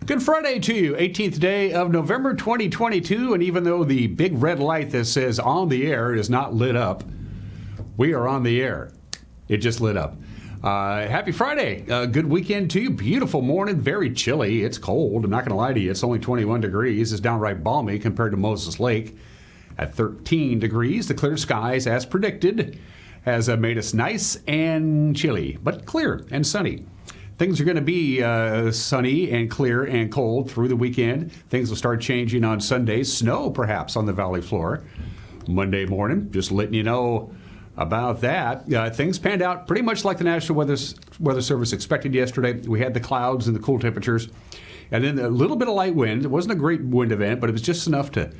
Good Friday to you, 18th day of November 2022, and even though the big red light that says on the air is not lit up, we are on the air. It just lit up. Happy Friday. Good weekend to you. Beautiful morning. Very chilly. It's cold. I'm not going to lie to you. It's only 21 degrees. It's downright balmy compared to Moses Lake at 13 degrees. The clear skies, as predicted, has made us nice and chilly, but clear and sunny. Things are going to be sunny and clear and cold through the weekend. Things will start changing on Sunday. Snow, perhaps, on the valley floor. Monday morning, just letting you know about that. Things panned out pretty much like the National Weather Service expected yesterday. We had the clouds and the cool temperatures, and then a little bit of light wind. It wasn't a great wind event, but it was just enough to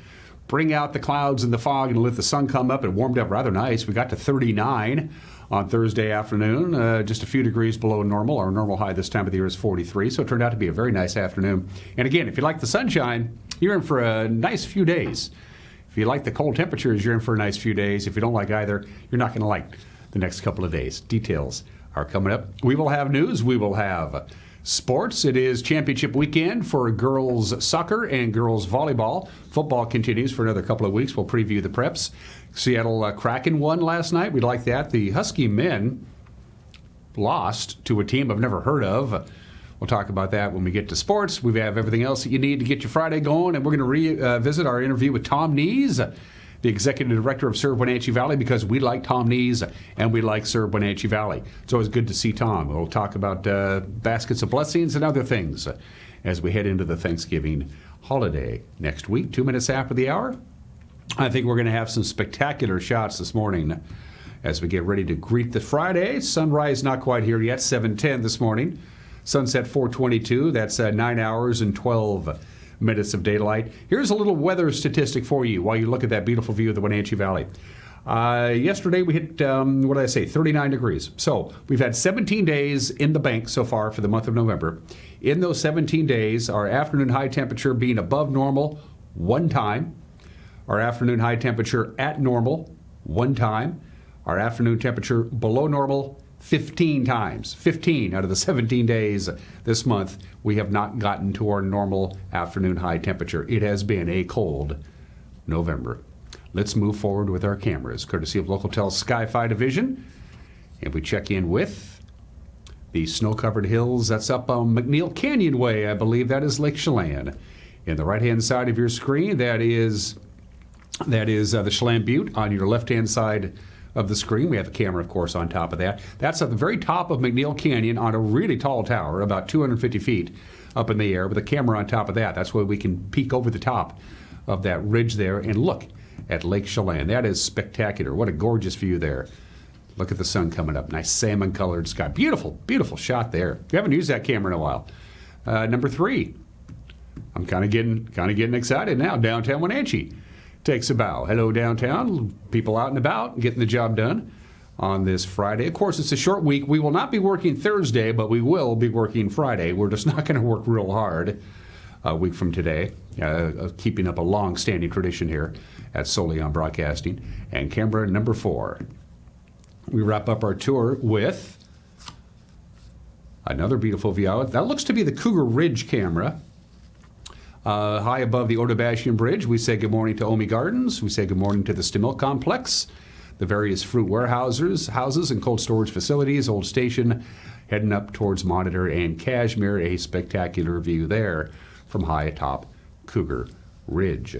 bring out the clouds and the fog and let the sun come up. It warmed up rather nice. We got to 39 on Thursday afternoon, just a few degrees below normal. Our normal high this time of the year is 43, so it turned out to be a very nice afternoon. And again, if you like the sunshine, you're in for a nice few days. If you like the cold temperatures, you're in for a nice few days. If you don't like either, you're not going to like the next couple of days. Details are coming up. We will have news. We will have sports. It is championship weekend for girls soccer and girls volleyball. Football continues for another couple of weeks. We'll preview the preps. Seattle Kraken won last night. We like that. The Husky men lost to a team I've never heard of. We'll talk about that when we get to sports. We have everything else that you need to get your Friday going, and we're going to revisit our interview with Tom Nees, the Executive Director of Serve Wenatchee Valley, because we like Tom Nees and we like Serve Wenatchee Valley. It's always good to see Tom. We'll talk about baskets of blessings and other things as we head into the Thanksgiving holiday next week. 2 minutes after the hour, I think we're going to have some spectacular shots this morning as we get ready to greet the Friday. Sunrise not quite here yet, 7:10 this morning. Sunset 4:22. That's 9 hours and 12 minutes of daylight. Here's a little weather statistic for you while you look at that beautiful view of the Wenatchee Valley. Yesterday we hit, 39 degrees. So we've had 17 days in the bank so far for the month of November. In those 17 days, our afternoon high temperature being above normal one time. Our afternoon high temperature at normal one time. Our afternoon temperature below normal 15 times. 15 out of the 17 days this month, we have not gotten to our normal afternoon high temperature. It has been a cold November. Let's move forward with our cameras, courtesy of Localtel's Sky-Fi division. And we check in with the snow-covered hills. That's up on McNeil Canyon Way. I believe that is Lake Chelan. In the right-hand side of your screen, that is the Chelan Butte. On your left-hand side of the screen, we have a camera, of course, on top of that. That's at the very top of McNeil Canyon on a really tall tower, about 250 feet up in the air, with a camera on top of that. That's where we can peek over the top of that ridge there and look at Lake Chelan. That is spectacular. What a gorgeous view there. Look at the sun coming up. Nice salmon-colored sky. Beautiful, beautiful shot there. We haven't used that camera in a while. Number 3. I'm kind of getting excited now. Downtown Wenatchee takes a bow. Hello, downtown. People out and about getting the job done on this Friday. Of course, it's a short week. We will not be working Thursday, but we will be working Friday. We're just not going to work real hard a week from today, keeping up a long-standing tradition here at Soleon Broadcasting. And camera number 4. We wrap up our tour with another beautiful view. That looks to be the Cougar Ridge camera. High above the Ordovashian Bridge, we say good morning to Omi Gardens. We say good morning to the Stimilk Complex, the various fruit warehouses, houses and cold storage facilities, Old Station, heading up towards Monitor and Cashmere. A spectacular view there from high atop Cougar Ridge.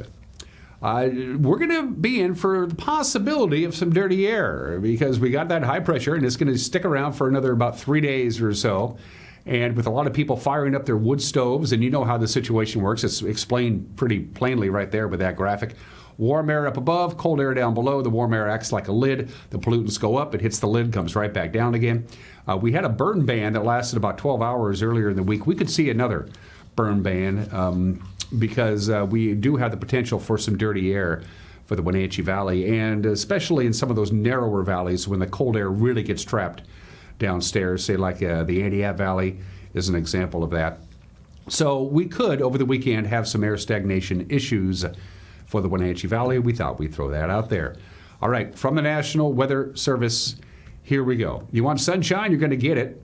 We're going to be in for the possibility of some dirty air because we got that high pressure and it's going to stick around for another about 3 days or so. And with a lot of people firing up their wood stoves, and you know how the situation works. It's explained pretty plainly right there with that graphic. Warm air up above, cold air down below. The warm air acts like a lid. The pollutants go up. It hits the lid, comes right back down again. We had a burn ban that lasted about 12 hours earlier in the week. We could see another burn ban because we do have the potential for some dirty air for the Wenatchee Valley, and especially in some of those narrower valleys when the cold air really gets trapped downstairs, say like the Antioch Valley is an example of that. So we could, over the weekend, have some air stagnation issues for the Wenatchee Valley. We thought we'd throw that out there. All right, from the National Weather Service, here we go. You want sunshine? You're going to get it.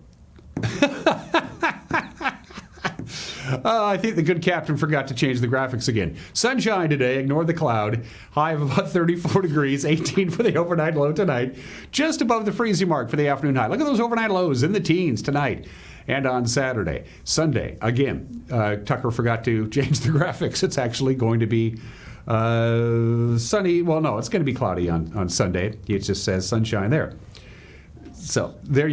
I think the good captain forgot to change the graphics again. Sunshine today, ignore the cloud. High of about 34 degrees, 18 for the overnight low tonight. Just above the freezing mark for the afternoon high. Look at those overnight lows in the teens tonight. And on Saturday. Sunday, again, Tucker forgot to change the graphics. It's actually going to be sunny. Well, no, it's going to be cloudy on Sunday. It just says sunshine there. So there,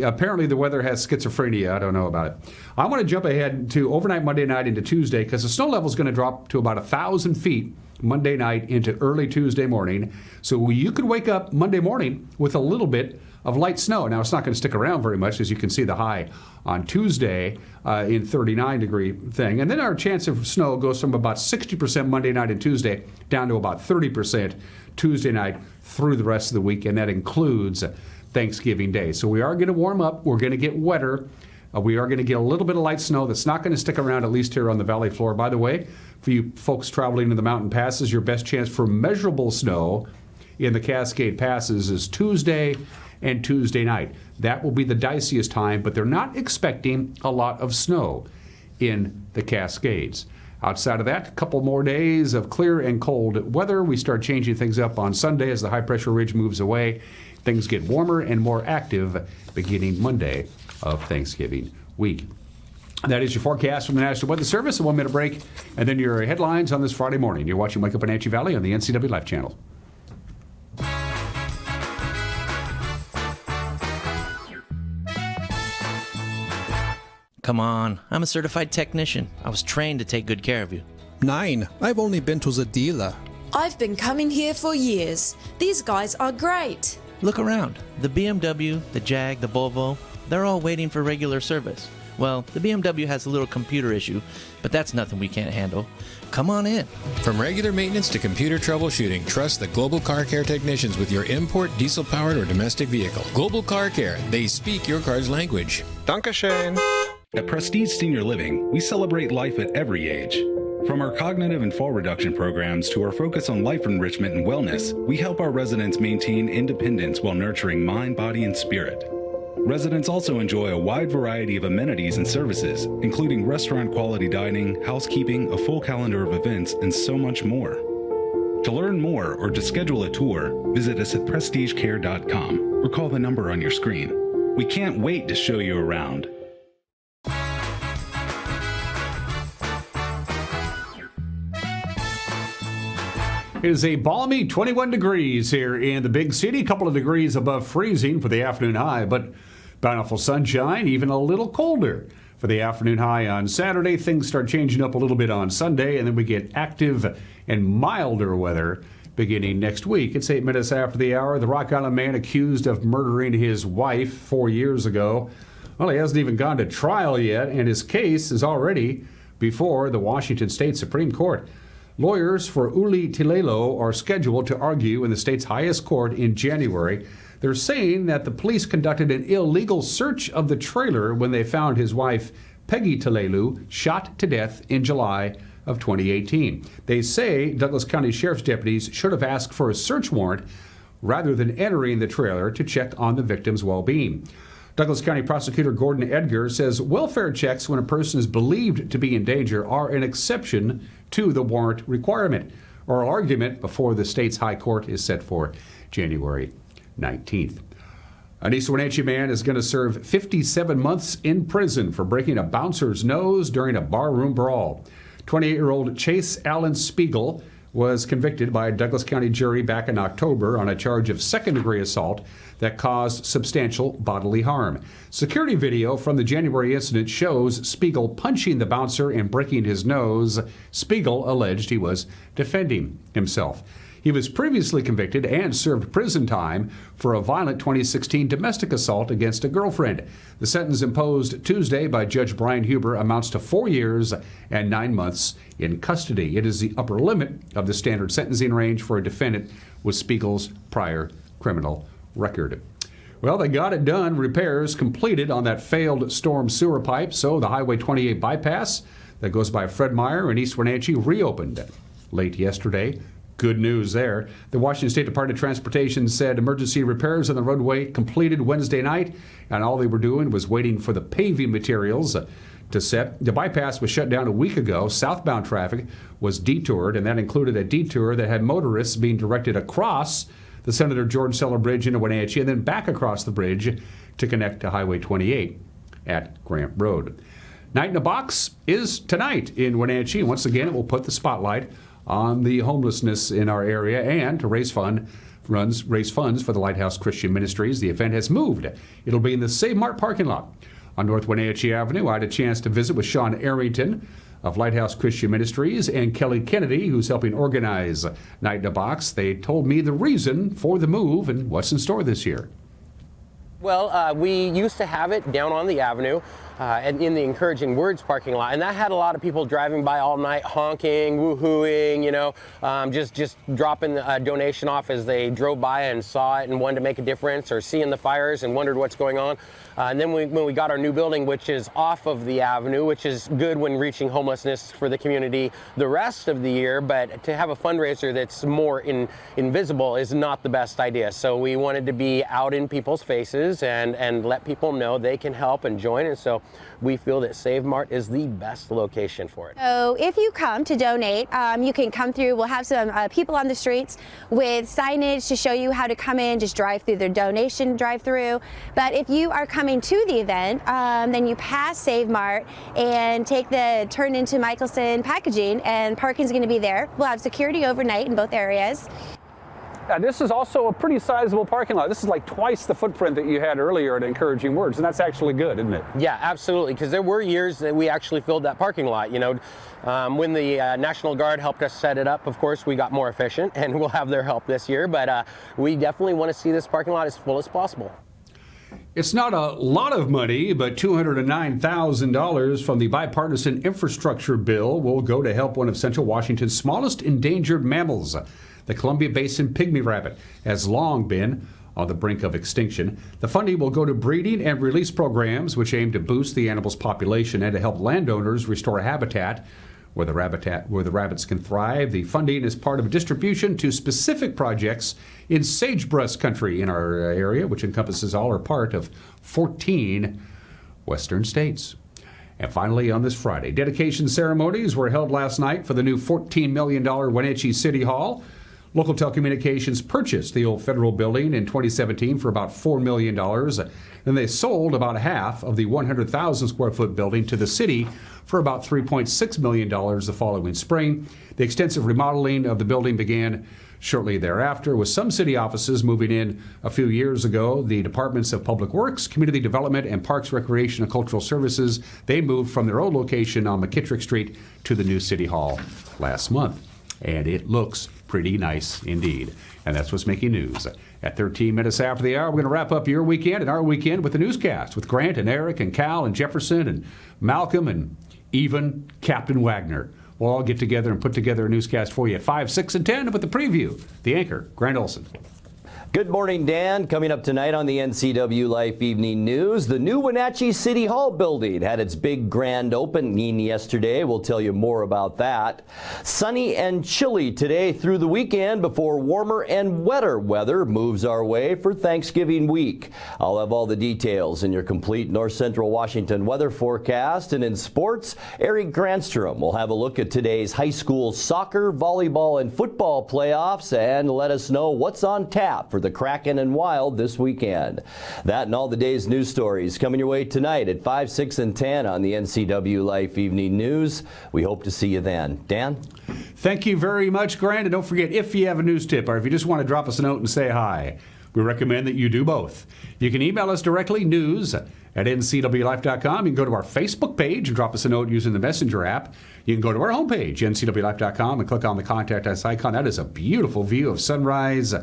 apparently the weather has schizophrenia. I don't know about it. I want to jump ahead to overnight Monday night into Tuesday because the snow level is going to drop to about 1,000 feet Monday night into early Tuesday morning. So you could wake up Monday morning with a little bit of light snow. Now, it's not going to stick around very much, as you can see the high on Tuesday in 39-degree thing. And then our chance of snow goes from about 60% Monday night and Tuesday down to about 30% Tuesday night through the rest of the week, and that includes Thanksgiving Day. So we are going to warm up. We're going to get wetter. We are going to get a little bit of light snow that's not going to stick around, at least here on the valley floor. By the way, for you folks traveling to the mountain passes, your best chance for measurable snow in the Cascade Passes is Tuesday and Tuesday night. That will be the diciest time, but they're not expecting a lot of snow in the Cascades. Outside of that, a couple more days of clear and cold weather. We start changing things up on Sunday as the high pressure ridge moves away. Things get warmer and more active beginning Monday of Thanksgiving week. That is your forecast from the National Weather Service. A 1-minute break, and then your headlines on this Friday morning. You're watching Wake Up Wenatchee Valley on the NCW Life Channel. Come on, I'm a certified technician. I was trained to take good care of you. 9. I've only been to the dealer. I've been coming here for years. These guys are great. Look around. The BMW, the Jag, the Volvo, they're all waiting for regular service. Well, the BMW has a little computer issue, but that's nothing we can't handle. Come on in. From regular maintenance to computer troubleshooting, trust the Global Car Care technicians with your import, diesel-powered, or domestic vehicle. Global Car Care. They speak your car's language. Dankeschön. At Prestige Senior Living, we celebrate life at every age. From our cognitive and fall reduction programs to our focus on life enrichment and wellness, we help our residents maintain independence while nurturing mind, body, and spirit. Residents also enjoy a wide variety of amenities and services, including restaurant quality dining, housekeeping, a full calendar of events, and so much more. To learn more or to schedule a tour, visit us at prestigecare.com or call the number on your screen. We can't wait to show you around. It is a balmy 21 degrees here in the big city, a couple of degrees above freezing for the afternoon high, but bountiful sunshine, even a little colder for the afternoon high on Saturday. Things start changing up a little bit on Sunday, and then we get active and milder weather beginning next week. It's 8 minutes after the hour. The Rock Island man accused of murdering his wife 4 years ago. Well, he hasn't even gone to trial yet, and his case is already before the Washington State Supreme Court. Lawyers for Uli Tilelo are scheduled to argue in the state's highest court in January. They're saying that the police conducted an illegal search of the trailer when they found his wife, Peggy Tilelu, shot to death in July of 2018. They say Douglas County Sheriff's deputies should have asked for a search warrant rather than entering the trailer to check on the victim's well-being. Douglas County Prosecutor Gordon Edgar says welfare checks when a person is believed to be in danger are an exception to the warrant requirement. Oral argument before the state's high court is set for January 19th. An East Wenatchee man is going to serve 57 months in prison for breaking a bouncer's nose during a barroom brawl. 28-year-old Chase Allen Spiegel was convicted by a Douglas County jury back in October on a charge of second-degree assault that caused substantial bodily harm. Security video from the January incident shows Spiegel punching the bouncer and breaking his nose. Spiegel alleged he was defending himself. He was previously convicted and served prison time for a violent 2016 domestic assault against a girlfriend. The sentence imposed Tuesday by Judge Brian Huber amounts to 4 years and 9 months in custody. It is the upper limit of the standard sentencing range for a defendant with Spiegel's prior criminal record. Well, they got it done. Repairs completed on that failed storm sewer pipe, so the Highway 28 bypass that goes by Fred Meyer in East Wenatchee reopened late yesterday. Good news there. The Washington State Department of Transportation said emergency repairs on the roadway completed Wednesday night, and all they were doing was waiting for the paving materials to set. The bypass was shut down a week ago. Southbound traffic was detoured, and that included a detour that had motorists being directed across the Senator George Seller Bridge into Wenatchee and then back across the bridge to connect to Highway 28 at Grant Road. Night in a Box is tonight in Wenatchee. Once again, it will put the spotlight on the homelessness in our area and to raise funds for the Lighthouse Christian Ministries. The event has moved. It'll be in the Save Mart parking lot on North Wenatchee Avenue. I had a chance to visit with Sean Arrington of Lighthouse Christian Ministries and Kelly Kennedy, who's helping organize Night in a Box. They told me the reason for the move and what's in store this year. Well, we used to have it down on the avenue and in the Encouraging Words parking lot, and that had a lot of people driving by all night, honking, woohooing, just dropping a donation off as they drove by and saw it and wanted to make a difference, or seeing the fires and wondered what's going on. And then when we got our new building, which is off of the avenue, which is good when reaching homelessness for the community the rest of the year, but to have a fundraiser that's more invisible is not the best idea. So we wanted to be out in people's faces and let people know they can help and join. And so we feel that Save Mart is the best location for it. So if you come to donate, you can come through. We'll have some people on the streets with signage to show you how to come in, just drive through the donation drive-through. But if you are coming to the event, then you pass Save Mart and take the turn into Michelson Packaging, and parking's going to be there. We'll have security overnight in both areas. This is also a pretty sizable parking lot. This is like twice the footprint that you had earlier at Encouraging Words, and that's actually good, isn't it? Yeah, absolutely, because there were years that we actually filled that parking lot. When the National Guard helped us set it up, of course, we got more efficient, and we'll have their help this year, but we definitely want to see this parking lot as full as possible. It's not a lot of money, but $209,000 from the bipartisan infrastructure bill will go to help one of Central Washington's smallest endangered mammals. The Columbia Basin pygmy rabbit has long been on the brink of extinction. The funding will go to breeding and release programs which aim to boost the animal's population and to help landowners restore habitat where the rabbits can thrive. The funding is part of a distribution to specific projects in sagebrush country in our area, which encompasses all or part of 14 western states. And finally, on this Friday, dedication ceremonies were held last night for the new $14 million Wenatchee City Hall. Local Telecommunications purchased the old federal building in 2017 for about $4 million, and they sold about half of the 100,000 square foot building to the city for about $3.6 million the following spring. The extensive remodeling of the building began shortly thereafter, with some city offices moving in a few years ago. The Departments of Public Works, Community Development, and Parks, Recreation, and Cultural Services, they moved from their old location on McKittrick Street to the new City Hall last month. And it looks pretty nice indeed. And that's what's making news. At 13 minutes after the hour, we're going to wrap up your weekend and our weekend with the newscast with Grant and Eric and Cal and Jefferson and Malcolm and even Captain Wagner. We'll all get together and put together a newscast for you at 5, 6, and 10 with the preview. The anchor, Grant Olson. Good morning, Dan. Coming up tonight on the NCW Life Evening News, the new Wenatchee City Hall building had its big grand opening yesterday. We'll tell you more about that. Sunny and chilly today through the weekend before warmer and wetter weather moves our way for Thanksgiving week. I'll have all the details in your complete North Central Washington weather forecast. And in sports, Eric Granstrom will have a look at today's high school soccer, volleyball, and football playoffs and let us know what's on tap for the Kraken and Wild this weekend. That and all the day's news stories coming your way tonight at 5, 6, and 10 on the NCW Life Evening News. We hope to see you then. Dan? Thank you very much, Grant. And don't forget, if you have a news tip or if you just want to drop us a note and say hi, we recommend that you do both. You can email us directly, news@ncwlife.com. You can go to our Facebook page and drop us a note using the Messenger app. You can go to our homepage, ncwlife.com, and click on the Contact Us icon. That is a beautiful view of sunrise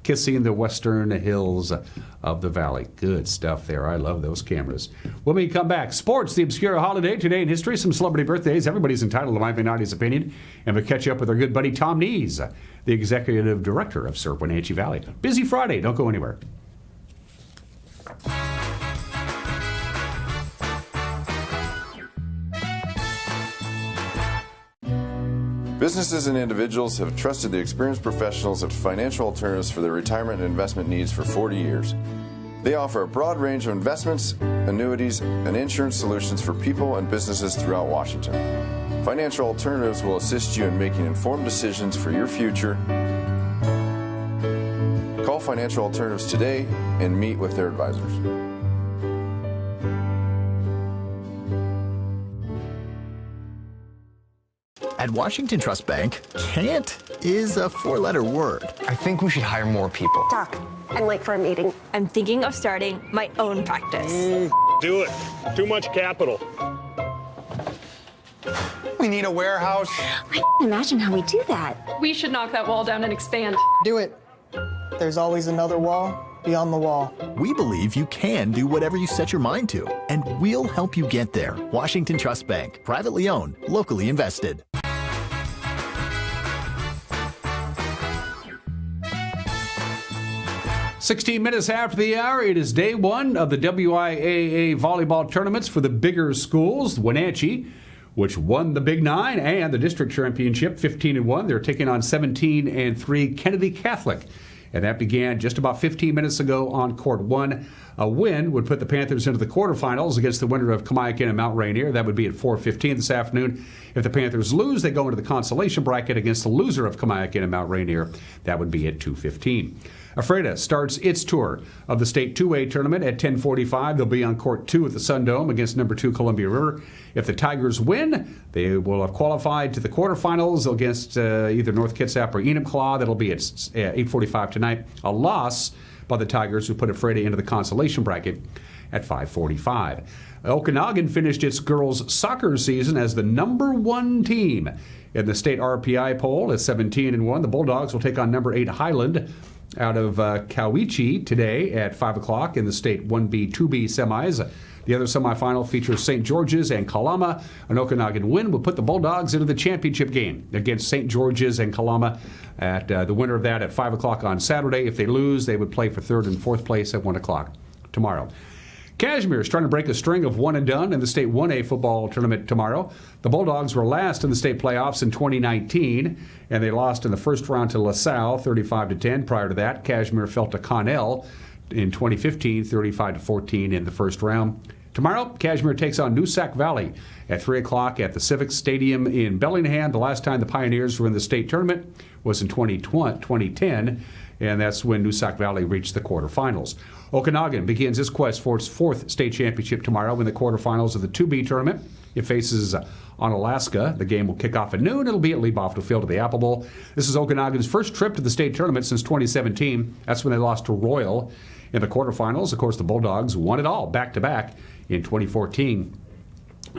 kissing the western hills of the valley. Good stuff there. I love those cameras. When we come back, sports, the obscure holiday, today in history, some celebrity birthdays. Everybody's entitled to my Venati's opinion. And we'll catch up with our good buddy Tom Nees, the executive director of SERP Wenatchee Valley. Busy Friday. Don't go anywhere. Businesses and individuals have trusted the experienced professionals of financial alternatives for their retirement and investment needs for 40 years. They offer a broad range of investments, annuities, and insurance solutions for people and businesses throughout Washington. Financial Alternatives will assist you in making informed decisions for your future. Call Financial Alternatives today and meet with their advisors. At Washington Trust Bank, can't is a 4-letter word. I think we should hire more people. Doc, I'm late for a meeting. I'm thinking of starting my own practice. Do it. Too much capital. We need a warehouse. I can't imagine how we do that. We should knock that wall down and expand. Do it. There's always another wall beyond the wall. We believe you can do whatever you set your mind to, and we'll help you get there. Washington Trust Bank, privately owned, locally invested. "16 minutes after the hour, it is day one of the WIAA volleyball tournaments for the bigger schools. Wenatchee, which won the Big Nine and the district championship, 15-1. They're taking on 17-3 Kennedy Catholic. And that began just about 15 minutes ago on court one. A win would put the Panthers into the quarterfinals against the winner of Kamiakin and Mount Rainier. That would be at 4:15 this afternoon. If the Panthers lose, they go into the consolation bracket against the loser of Kamiakin and Mount Rainier. That would be at 2:15. Ephrata starts its tour of the state 2A tournament at 10:45. They'll be on court 2 at the Sun Dome against number 2 Columbia River. If the Tigers win, they will have qualified to the quarterfinals against either North Kitsap or Enumclaw. That'll be at 8:45 tonight. A loss by the Tigers, who put Ephrata into the consolation bracket at 5:45. Okanagan finished its girls' soccer season as the number 1 team in the state RPI poll at 17-1. The Bulldogs will take on number 8 Highland out of Cowiche today at 5 o'clock in the state 1B, 2B semis. The other semifinal features St. George's and Kalama. An Okanagan win will put the Bulldogs into the championship game against St. George's and Kalama. At the winner of that at 5 o'clock on Saturday. If they lose, they would play for 3rd and 4th place at 1 o'clock tomorrow. Kashmir is trying to break a string of one and done in the state 1A football tournament tomorrow. The Bulldogs were last in the state playoffs in 2019, and they lost in the first round to LaSalle 35-10. Prior to that, Kashmir fell to Connell in 2015, 35-14 in the first round. Tomorrow, Kashmir takes on Noosac Valley at 3 o'clock at the Civic Stadium in Bellingham. The last time the Pioneers were in the state tournament was in 2010, and that's when Noosac Valley reached the quarterfinals. Okanagan begins its quest for its 4th state championship tomorrow in the quarterfinals of the 2B tournament. It faces Onalaska. The game will kick off at noon. It'll be at Leiboftel Field at the Apple Bowl. This is Okanagan's first trip to the state tournament since 2017. That's when they lost to Royal in the quarterfinals. Of course, the Bulldogs won it all back-to-back in 2014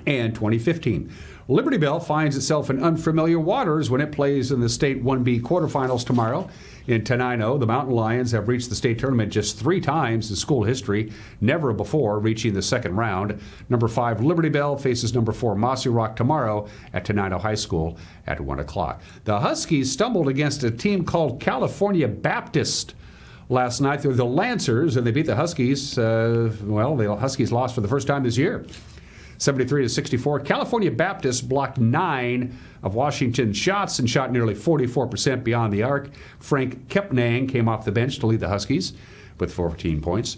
and 2015. Liberty Bell finds itself in unfamiliar waters when it plays in the state 1B quarterfinals tomorrow. In Tenino, the Mountain Lions have reached the state tournament just 3 times in school history, never before reaching the second round. Number 5 Liberty Bell faces number 4 Mossy Rock tomorrow at Tenino High School at 1 o'clock. The Huskies stumbled against a team called California Baptist last night. They're the Lancers, and they beat the Huskies. The Huskies lost for the first time this year, 73-64. California Baptist blocked 9 of Washington's shots and shot nearly 44% beyond the arc. Frank Kepnang came off the bench to lead the Huskies with 14 points.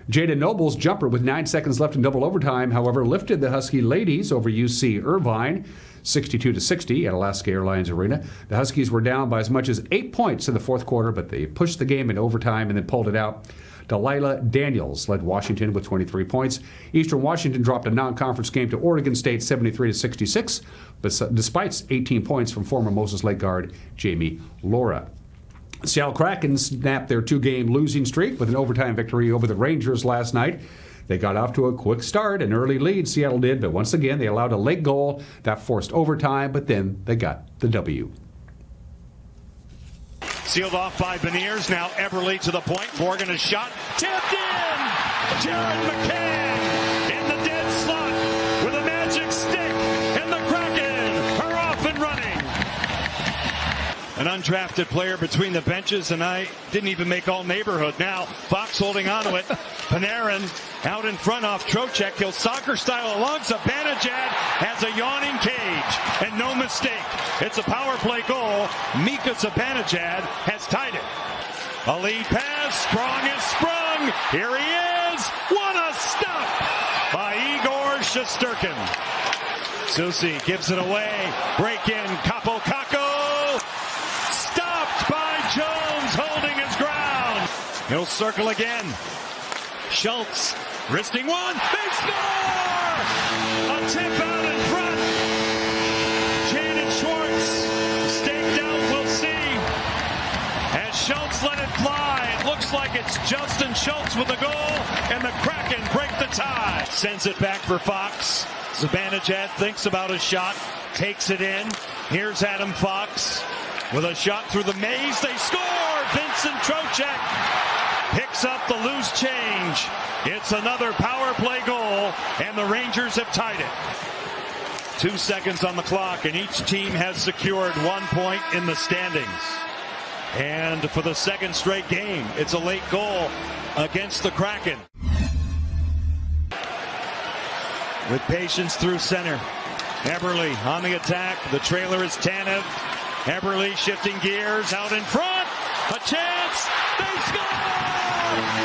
Jada Noble's jumper with 9 seconds left in double overtime, however, lifted the Husky ladies over UC Irvine 62-60 at Alaska Airlines Arena. The Huskies were down by as much as 8 points in the fourth quarter, but they pushed the game in overtime and then pulled it out. Delilah Daniels led Washington with 23 points. Eastern Washington dropped a non-conference game to Oregon State 73-66, but despite 18 points from former Moses Lake guard Jamie Laura. Seattle Kraken snapped their 2-game losing streak with an overtime victory over the Rangers last night. They got off to a quick start, an early lead, Seattle did, but once again they allowed a late goal that forced overtime, but then they got the W. Sealed off by Beniers. Now Everly to the point. Morgan a shot. Tipped in! Jared McCann in the dead slot with a magic stick. And the Kraken are off and running. An undrafted player between the benches, and I didn't even make all neighborhood. Now Fox holding on to it. Panarin out in front off Trocheck. He'll soccer style along. Zibanejad has a yawning cage, and no mistake. It's a power play goal. Mika Zibanejad has tied it. A lead pass. Strong is sprung. Here he is. is. What a stop by Igor Shesterkin. Susi gives it away. Break in. Capo Caco. Stopped by Jones, holding his ground. He'll circle again. Schultz wristing one. They score! A tip out in front. Jaden Schwartz staked out. We'll see. As Schultz let it fly, it looks like it's Justin Schultz with the goal, and the Kraken break the tie. Sends it back for Fox. Zibanejad thinks about a shot, takes it in. Here's Adam Fox with a shot through the maze. They score! Vincent Trocheck picks up the loose change. It's another power play goal, and the Rangers have tied it. 2 seconds on the clock, and each team has secured 1 point in the standings. And for the second straight game, it's a late goal against the Kraken. With patience through center. Eberle on the attack. The trailer is Tanev. Eberle shifting gears out in front. A chance. They score!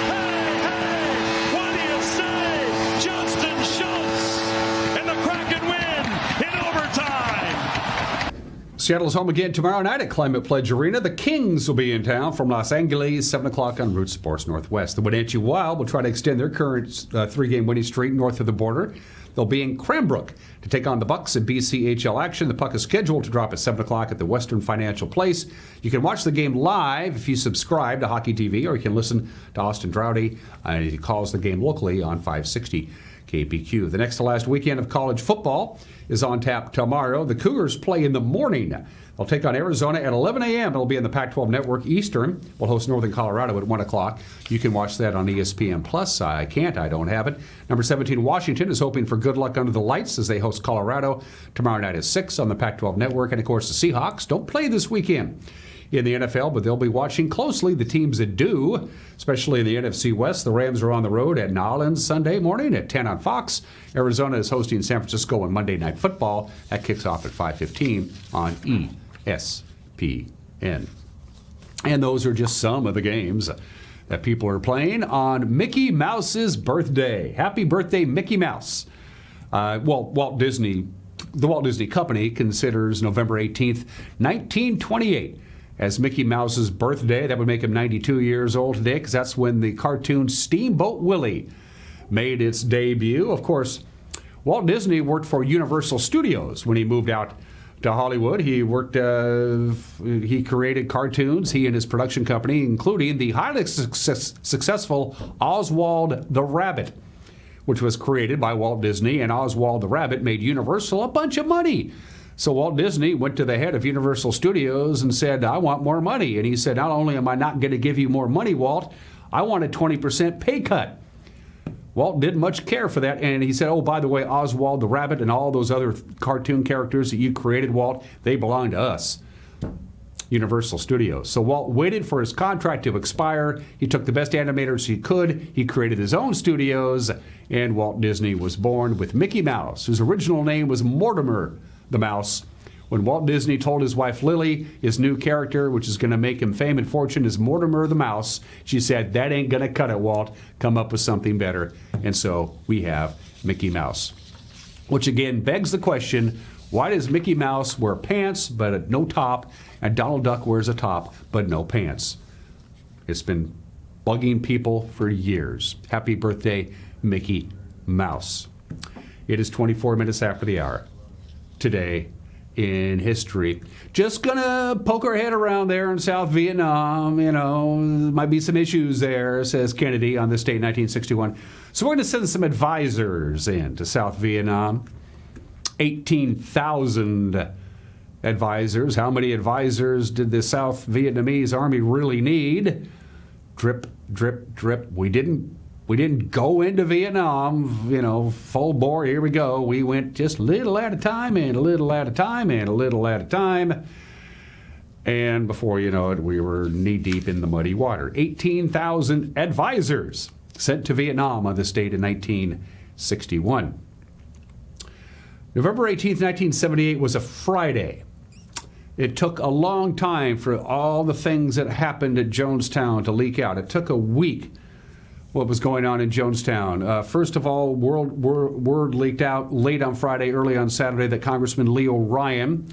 Hey, hey! What do you say? Justin Schultz. And the Kraken win in overtime. Seattle's home again tomorrow night at Climate Pledge Arena. The Kings will be in town from Los Angeles, 7 o'clock on Root Sports Northwest. The Wenatchee Wild will try to extend their current 3-game winning streak north of the border. They'll be in Cranbrook to take on the Bucks in BCHL action. The puck is scheduled to drop at 7 o'clock at the Western Financial Place. You can watch the game live if you subscribe to Hockey TV, or you can listen to Austin Droughty as he calls the game locally on 560 KPQ. The next to last weekend of college football is on tap tomorrow. The Cougars play in the morning. They'll take on Arizona at 11 a.m. It'll be on the Pac-12 Network Eastern. We'll host Northern Colorado at 1 o'clock. You can watch that on ESPN+. I can't. I don't have it. Number 17, Washington is hoping for good luck under the lights as they host Colorado tomorrow night at 6 on the Pac-12 Network. And, of course, the Seahawks don't play this weekend in the NFL, but they'll be watching closely the teams that do, especially in the NFC West. The Rams are on the road at New Orleans Sunday morning at 10 on Fox. Arizona is hosting San Francisco on Monday Night Football. That kicks off at 5:15 on ESPN. And those are just some of the games that people are playing on Mickey Mouse's birthday. Happy birthday, Mickey Mouse. The Walt Disney Company considers November 18th, 1928 as Mickey Mouse's birthday. That would make him 92 years old today, because that's when the cartoon Steamboat Willie made its debut. Of course, Walt Disney worked for Universal Studios when he moved out to Hollywood. He created cartoons, he and his production company, including the highly successful Oswald the Rabbit, which was created by Walt Disney, and Oswald the Rabbit made Universal a bunch of money. So Walt Disney went to the head of Universal Studios and said, I want more money. And he said, not only am I not going to give you more money, Walt, I want a 20% pay cut. Walt didn't much care for that, and he said, oh, by the way, Oswald the Rabbit and all those other cartoon characters that you created, Walt, they belong to us, Universal Studios. So Walt waited for his contract to expire. He took the best animators he could. He created his own studios, and Walt Disney was born with Mickey Mouse, whose original name was Mortimer the Mouse. When Walt Disney told his wife Lily his new character, which is going to make him fame and fortune, is Mortimer the Mouse, she said, that ain't going to cut it, Walt. Come up with something better. And so we have Mickey Mouse. Which again begs the question, why does Mickey Mouse wear pants but no top, and Donald Duck wears a top but no pants? It's been bugging people for years. Happy birthday, Mickey Mouse. It is 24 minutes after the hour. Today in history. Just gonna poke our head around there in South Vietnam. You know, might be some issues there, says Kennedy on this date, 1961. So we're gonna send some advisors in to South Vietnam. 18,000 advisors. How many advisors did the South Vietnamese army really need? Drip, drip, drip. We didn't go into Vietnam, you know, full bore, here we go. We went just a little at a time and a little at a time and a little at a time. And before you know it, we were knee-deep in the muddy water. 18,000 advisors sent to Vietnam on this date in 1961. November 18th, 1978 was a Friday. It took a long time for all the things that happened at Jonestown to leak out. It took a week what was going on in Jonestown. First of all, word leaked out late on Friday, early on Saturday, that Congressman Leo Ryan,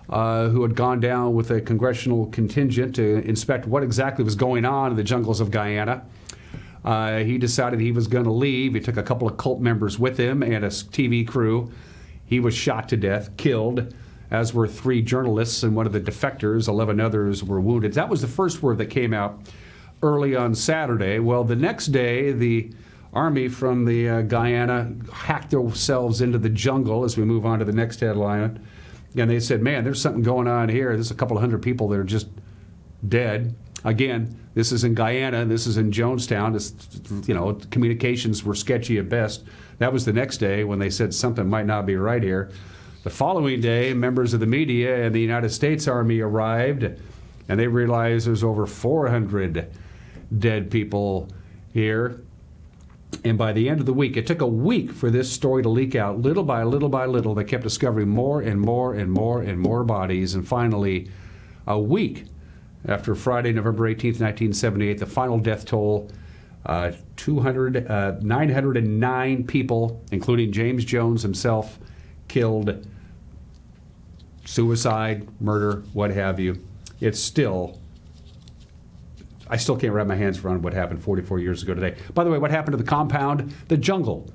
who had gone down with a congressional contingent to inspect what exactly was going on in the jungles of Guyana, he decided he was going to leave. He took a couple of cult members with him and a TV crew. He was shot to death, killed, as were 3 journalists and one of the defectors. 11 others were wounded. That was the first word that came out early on Saturday. Well, the next day, the Army from the Guyana hacked themselves into the jungle, as we move on to the next headline. And they said, man, there's something going on here. There's a couple of hundred people that are just dead. Again, this is in Guyana. This is in Jonestown. This, communications were sketchy at best. That was the next day when they said something might not be right here. The following day, members of the media and the United States Army arrived, and they realized there's over 400 dead people here. And by the end of the week, it took a week for this story to leak out. Little by little by little, they kept discovering more and more and more and more bodies. And finally, a week after Friday, November 18th, 1978, the final death toll, 909 people, including James Jones himself, killed, suicide, murder, what have you. I still can't wrap my hands around what happened 44 years ago today. By the way, what happened to the compound? The jungle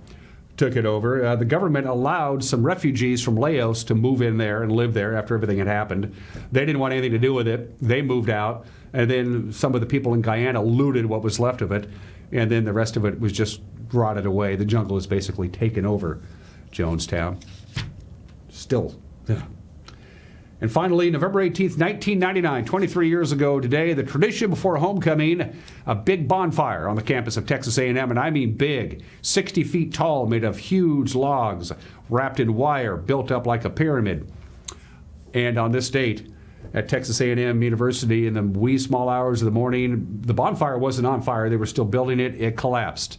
took it over. The government allowed some refugees from Laos to move in there and live there after everything had happened. They didn't want anything to do with it. They moved out. And then some of the people in Guyana looted what was left of it. And then the rest of it was just rotted away. The jungle has basically taken over Jonestown. Still. And finally, November 18th, 1999, 23 years ago today, the tradition before homecoming, a big bonfire on the campus of Texas A&M, and I mean big, 60 feet tall, made of huge logs, wrapped in wire, built up like a pyramid. And on this date, at Texas A&M University in the wee small hours of the morning, the bonfire wasn't on fire. They were still building it. It collapsed.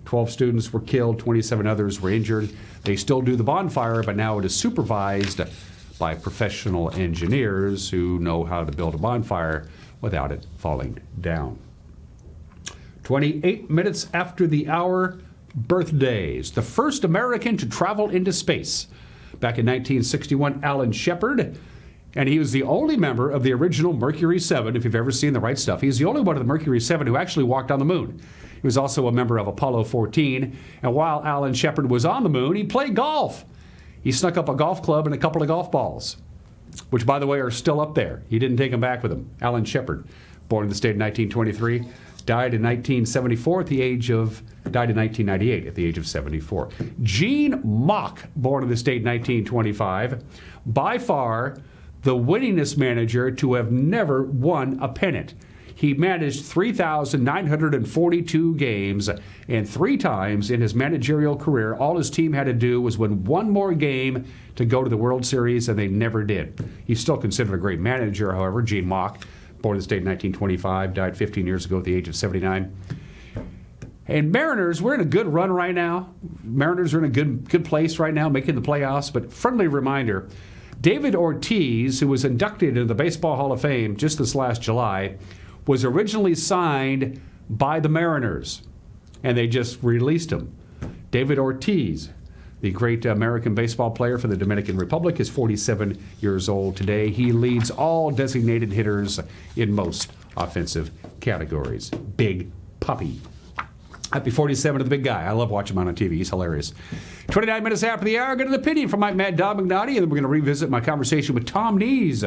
12 students were killed. 27 others were injured. They still do the bonfire, but now it is supervised by professional engineers who know how to build a bonfire without it falling down. 28 minutes after the hour, birthdays. The first American to travel into space. Back in 1961, Alan Shepard. And he was the only member of the original Mercury 7, if you've ever seen The Right Stuff. He's the only one of the Mercury 7 who actually walked on the moon. He was also a member of Apollo 14. And while Alan Shepard was on the moon, he played golf. He snuck up a golf club and a couple of golf balls, which, by the way, are still up there. He didn't take them back with him. Alan Shepard, born in the state in 1923, died in 1974 died in 1998 at the age of 74. Gene Mock, born in the state in 1925, by far the winningest manager to have never won a pennant. He managed 3,942 games, and 3 times in his managerial career, all his team had to do was win one more game to go to the World Series, and they never did. He's still considered a great manager, however. Gene Mock, born in the state in 1925, died 15 years ago at the age of 79. And Mariners, we're in a good run right now. Mariners are in a good place right now, making the playoffs. But friendly reminder, David Ortiz, who was inducted into the Baseball Hall of Fame just this last July, was originally signed by the Mariners, and they just released him. David Ortiz, the great American baseball player for the Dominican Republic, is 47 years old today. He leads all designated hitters in most offensive categories. Big puppy. Happy 47 to the big guy. I love watching him on TV. He's hilarious. 29 minutes after the hour, I get an opinion from my Mad Dog McNaughty, and then we're going to revisit my conversation with Tom Nees.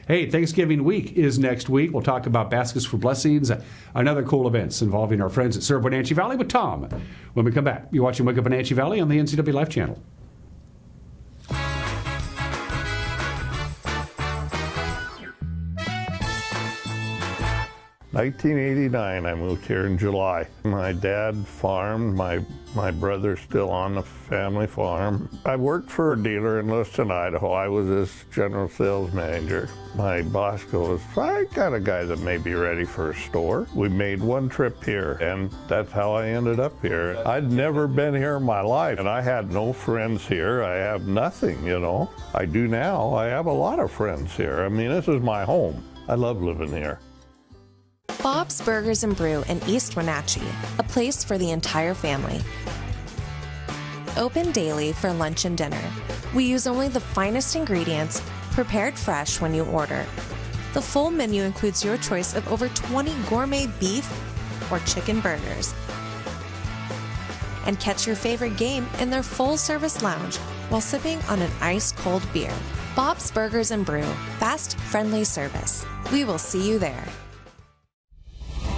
Hey, Thanksgiving week is next week. We'll talk about Baskets for Blessings and other cool events involving our friends at Serve Wenatchee Valley with Tom. When we come back, you're watching Wake Up Wenatchee Valley on the NCW Life Channel. 1989, I moved here in July. My dad farmed, my brother's still on the family farm. I worked for a dealer in Lewiston, Idaho. I was his general sales manager. My boss goes, I got a guy that may be ready for a store. We made one trip here, and that's how I ended up here. I'd never been here in my life, and I had no friends here. I have nothing, you know. I do now. I have a lot of friends here. I mean, this is my home. I love living here. Bob's Burgers and Brew in East Wenatchee, a place for the entire family. Open daily for lunch and dinner. We use only the finest ingredients, prepared fresh when you order. The full menu includes your choice of over 20 gourmet beef or chicken burgers. And catch your favorite game in their full-service lounge while sipping on an ice-cold beer. Bob's Burgers and Brew. Fast, friendly service. We will see you there.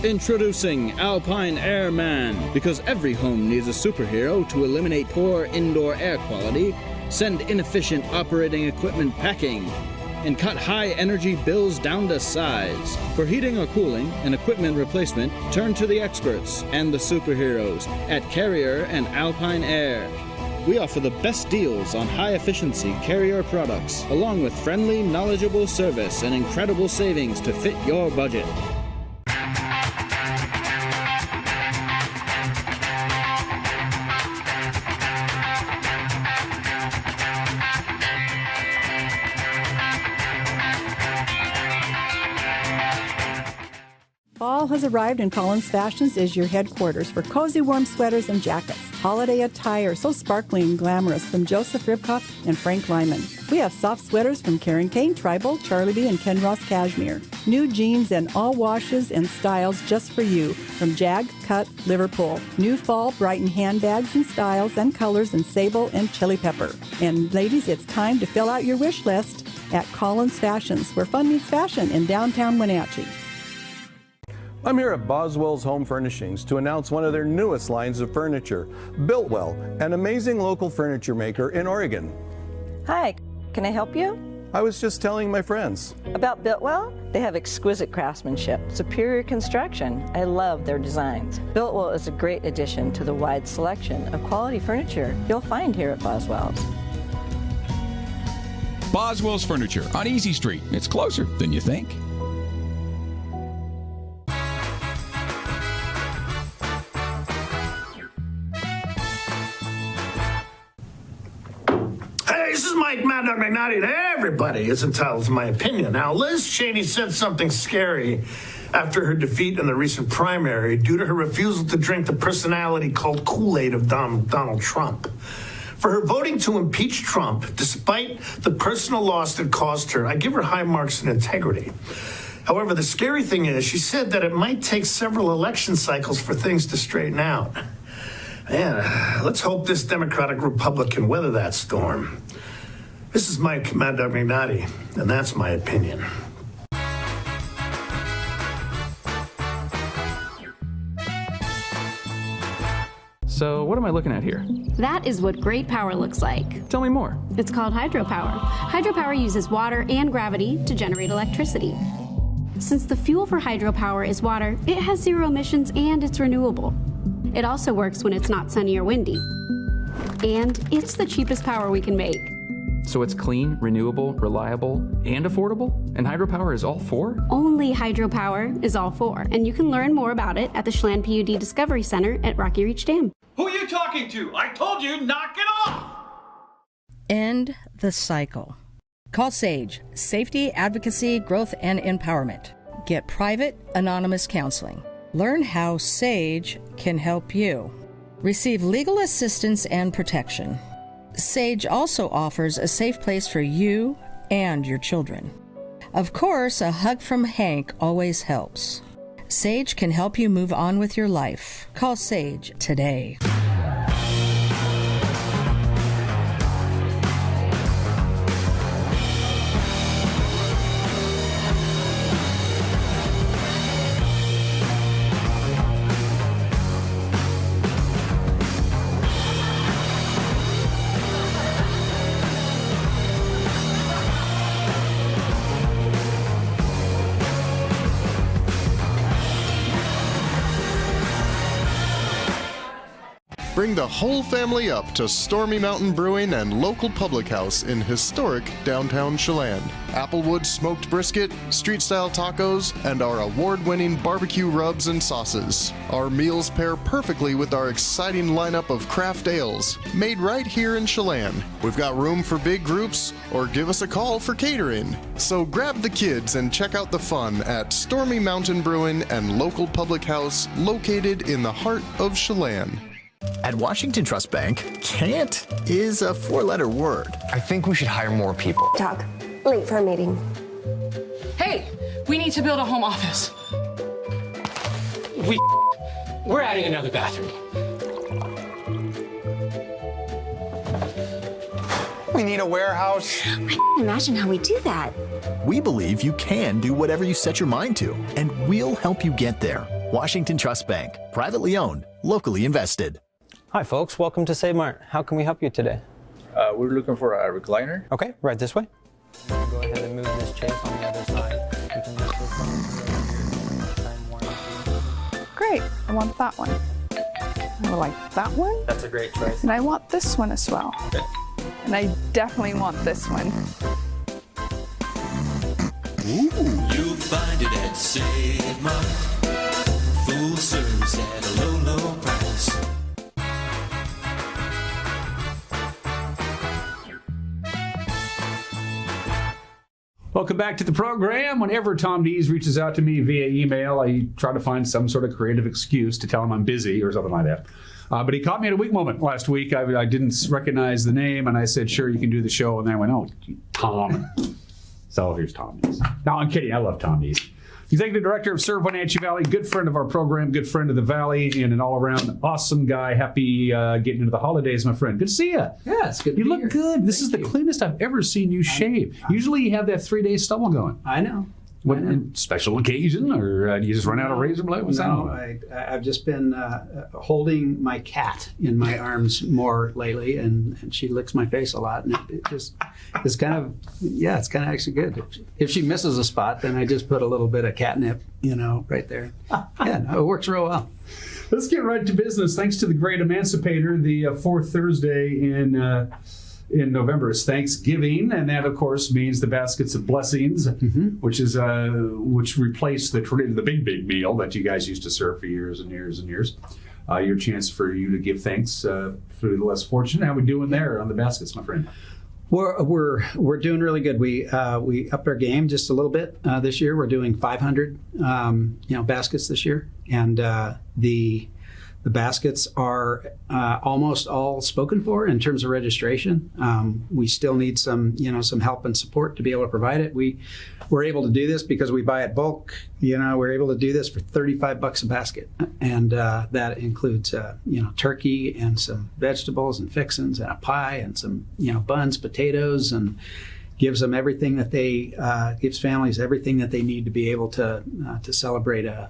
Introducing Alpine Airman. Because every home needs a superhero to eliminate poor indoor air quality, send inefficient operating equipment packing, and cut high energy bills down to size. For heating or cooling and equipment replacement, turn to the experts and the superheroes at Carrier and Alpine Air. We offer the best deals on high-efficiency Carrier products, along with friendly, knowledgeable service and incredible savings to fit your budget. Fall has arrived and Collins Fashions is your headquarters for cozy warm sweaters and jackets. Holiday attire so sparkling and glamorous from Joseph Ribkoff and Frank Lyman. We have soft sweaters from Karen Kane, Tribal, Charlie B, and Ken Ross Cashmere. New jeans and all washes and styles just for you from Jag, Cut, Liverpool. New fall Brighton handbags and styles and colors in sable and chili pepper. And ladies, it's time to fill out your wish list at Collins Fashions, where fun meets fashion in downtown Wenatchee. I'm here at Boswell's Home Furnishings to announce one of their newest lines of furniture, Builtwell, an amazing local furniture maker in Oregon. Hi, can I help you? I was just telling my friends. About Builtwell? They have exquisite craftsmanship, superior construction. I love their designs. Builtwell is a great addition to the wide selection of quality furniture you'll find here at Boswell's. Boswell's Furniture on Easy Street. It's closer than you think. This is Mike Mad Dog McNaughty, and everybody is entitled to my opinion. Now, Liz Cheney said something scary after her defeat in the recent primary due to her refusal to drink the personality called Kool-Aid of Donald Trump. For her voting to impeach Trump, despite the personal loss that caused her, I give her high marks in integrity. However, the scary thing is, she said that it might take several election cycles for things to straighten out. Man, let's hope this Democratic Republic can weather that storm. This is Mike Mad Dog McNaughty, and that's my opinion. So what am I looking at here? That is what great power looks like. Tell me more. It's called hydropower. Hydropower uses water and gravity to generate electricity. Since the fuel for hydropower is water, it has zero emissions and it's renewable. It also works when it's not sunny or windy. And it's the cheapest power we can make. So it's clean, renewable, reliable, and affordable? And hydropower is all four? Only hydropower is all four. And you can learn more about it at the Schland PUD Discovery Center at Rocky Reach Dam. Who are you talking to? I told you, knock it off! End the cycle. Call SAGE, Safety, Advocacy, Growth, and Empowerment. Get private, anonymous counseling. Learn how SAGE can help you. Receive legal assistance and protection. SAGE also offers a safe place for you and your children. Of course, a hug from Hank always helps. SAGE can help you move on with your life. Call SAGE today. Bring the whole family up to Stormy Mountain Brewing and local public house in historic downtown Chelan. Applewood smoked brisket, street-style tacos, and our award-winning barbecue rubs and sauces. Our meals pair perfectly with our exciting lineup of craft ales, made right here in Chelan. We've got room for big groups, or give us a call for catering. So grab the kids and check out the fun at Stormy Mountain Brewing and local public house located in the heart of Chelan. At Washington Trust Bank, can't is a four-letter word. I think we should hire more people. Doug, late for a meeting. Hey, we need to build a home office. We're adding another bathroom. We need a warehouse. I can't imagine how we do that. We believe you can do whatever you set your mind to, and we'll help you get there. Washington Trust Bank, privately owned, locally invested. Hi folks, welcome to Save Mart. How can we help you today? We're looking for a recliner. Okay, right this way. Go ahead and move this chase on the other side. You can just Great, I want that one. I would like that one. That's a great choice. And I want this one as well. Okay. And I definitely want this one. You'll find it at Save Mart. Full service at a low, low price. Welcome back to the program. Whenever Tom Dees reaches out to me via email, I try to find some sort of creative excuse to tell him I'm busy or something like that. But he caught me at a weak moment last week. I didn't recognize the name, and I said, sure, you can do the show. And then I went, oh, Tom. So here's Tom Dees. No, I'm kidding. I love Tom Dees. Executive Director of Serve Wenatchee Valley, good friend of our program, good friend of the Valley, and an all-around awesome guy. Happy getting into the holidays, my friend. Good to see you. Yeah, it's good to You be look here. good. This is the cleanest I've ever seen you shave. Usually you have that 3-day stubble going. I know. What, in special occasion, or do you just run out of razor blade? What's No, that? I've just been holding my cat in my arms more lately, and she licks my face a lot, and it just it's kind of it's kind of actually good. If she misses a spot, then I just put a little bit of catnip, right there. Yeah, no, it works real well. Let's get right to business. Thanks to the Great Emancipator, the fourth Thursday in November is Thanksgiving, and that, of course, means the baskets of blessings, which replaced the big meal that you guys used to serve for years and years and years. Your chance for you to give thanks for the less fortunate. How are we doing there on the baskets, my friend? We're doing really good. We upped our game just a little bit this year. We're doing 500 baskets this year, and the baskets are almost all spoken for in terms of registration. We still need some help and support to be able to provide it. We're able to do this because we buy it bulk. We're able to do this for $35 a basket, and that includes turkey and some vegetables and fixins and a pie and some buns, potatoes, and gives them everything that gives families everything that they need to be able to celebrate a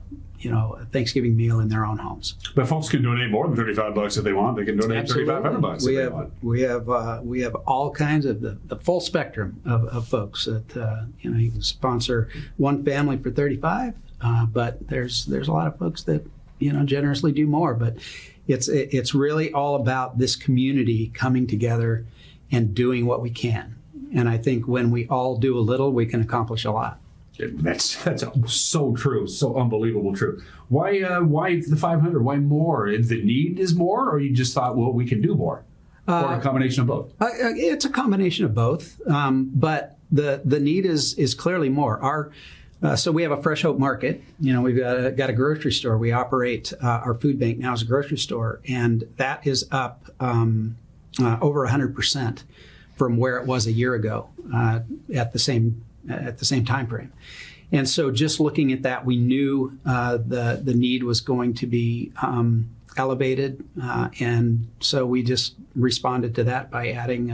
Thanksgiving meal in their own homes. But folks can donate more than $35 if they want. They can donate $3,500 if they want. We have all kinds of the full spectrum of folks that you can sponsor one family for $35, but there's a lot of folks that generously do more. But it's really all about this community coming together and doing what we can. And I think when we all do a little, we can accomplish a lot. That's so true, so unbelievable true. Why the 500? Why more? The need is more, or you just thought, well, we can do more, or a combination of both? It's a combination of both, but the need is clearly more. So we have a Fresh Hope Market. We've got a grocery store. We operate our food bank now as a grocery store, and that is up over 100% from where it was a year ago at the same time frame. And so just looking at that, we knew the need was going to be elevated, and so we just responded to that by adding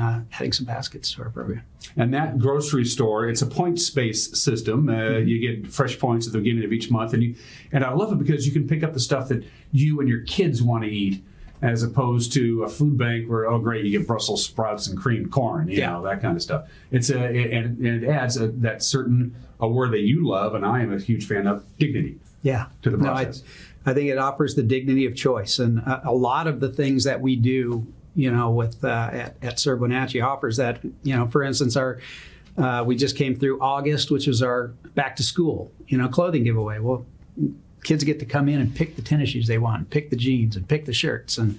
some baskets to our program. And that grocery store, it's a points-based system. You get fresh points at the beginning of each month, and I love it because you can pick up the stuff that you and your kids want to eat, as opposed to a food bank where, oh great, you get Brussels sprouts and creamed corn, that kind of stuff. And it adds that certain a word that you love, and I am a huge fan of, dignity. Yeah. to the process. I think it offers the dignity of choice, and a lot of the things that we do, with at Serve Wenatchee offers that. For instance, we just came through August, which was our back to school, clothing giveaway. Well, kids get to come in and pick the tennis shoes they want, pick the jeans, and pick the shirts. And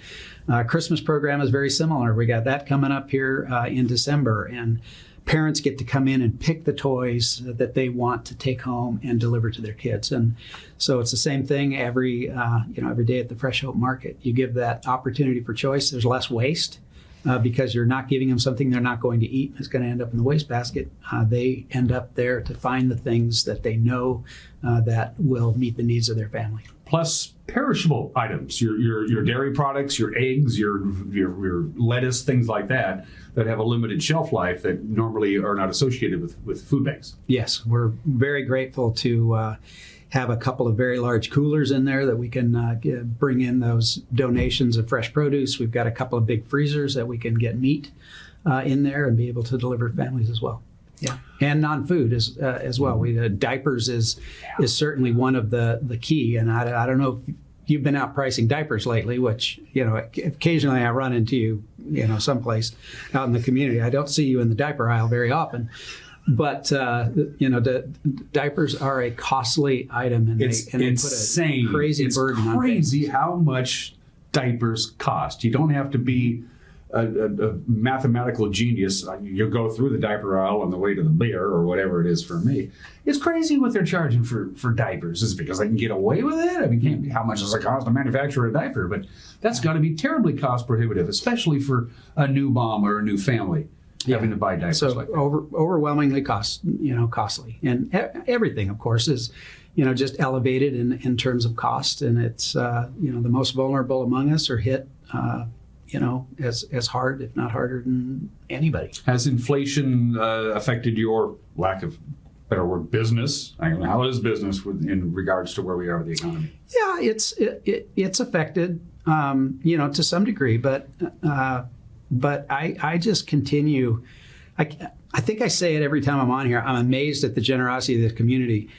Christmas program is very similar. We got that coming up here in December, and parents get to come in and pick the toys that they want to take home and deliver to their kids. And so it's the same thing every day at the Fresh Hope Market. You give that opportunity for choice. There's less waste because you're not giving them something they're not going to eat. It's going to end up in the wastebasket. They end up there to find the things that they know that will meet the needs of their family. Plus perishable items, your dairy products, your eggs, your lettuce, things like that have a limited shelf life that normally are not associated with food banks. Yes, we're very grateful to have a couple of very large coolers in there that we can bring in those donations of fresh produce. We've got a couple of big freezers that we can get meat in there and be able to deliver to families as well. Yeah, and non-food as well. Diapers is certainly one of the key, and I don't know if you've been out pricing diapers lately, which occasionally I run into you someplace out in the community. I don't see you in the diaper aisle very often, but the diapers are a costly item, and it's they insane. Put a crazy burden on families. It's crazy how much diapers cost. You don't have to be a mathematical genius. You go through the diaper aisle on the way to the beer or whatever it is for me. It's crazy what they're charging for diapers. Is it because they can get away with it? I mean, how much does it cost to manufacture a diaper? But that's got to be terribly cost prohibitive, especially for a new mom or a new family having to buy diapers like that. Overwhelmingly costly. And everything, of course, is just elevated in terms of cost. And it's the most vulnerable among us are hit as hard, if not harder than anybody. Has inflation affected your, lack of better word, business? I don't know, how is business in regards to where we are with the economy? Yeah, it's affected, to some degree, but I just continue. I think I say it every time I'm on here. I'm amazed at the generosity of the community.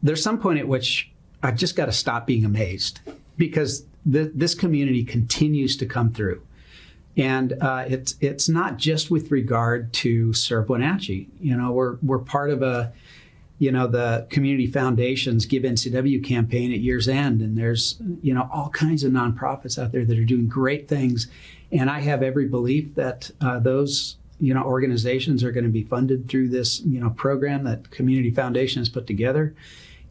There's some point at which I've just got to stop being amazed, because this community continues to come through. And it's not just with regard to Serve Wenatchee. We're part of the Community Foundation's Give NCW campaign at year's end. And there's, all kinds of nonprofits out there that are doing great things. And I have every belief that those, organizations are going to be funded through this, program that Community Foundation has put together.